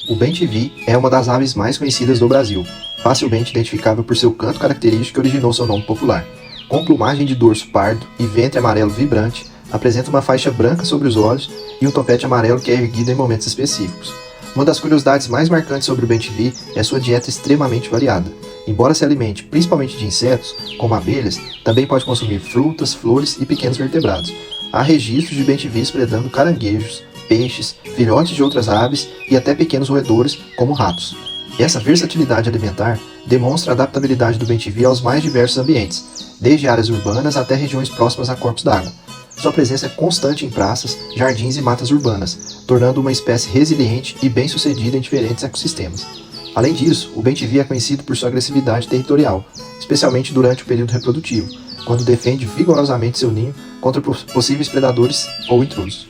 O bem-te-vi é uma das aves mais conhecidas do Brasil, facilmente identificável por seu canto característico que originou seu nome popular. Com plumagem de dorso pardo e ventre amarelo vibrante, apresenta uma faixa branca sobre os olhos e um topete amarelo que é erguido em momentos específicos. Uma das curiosidades mais marcantes sobre o bem-te-vi é sua dieta extremamente variada. Embora se alimente principalmente de insetos, como abelhas, também pode consumir frutas, flores e pequenos vertebrados. Há registros de bem-te-vis predando caranguejos, peixes, filhotes de outras aves e até pequenos roedores, como ratos. Essa versatilidade alimentar demonstra a adaptabilidade do bem-te-vi aos mais diversos ambientes, desde áreas urbanas até regiões próximas a corpos d'água. Sua presença é constante em praças, jardins e matas urbanas, tornando uma espécie resiliente e bem-sucedida em diferentes ecossistemas. Além disso, o bem-te-vi é conhecido por sua agressividade territorial, especialmente durante o período reprodutivo, quando defende vigorosamente seu ninho contra possíveis predadores ou intrusos.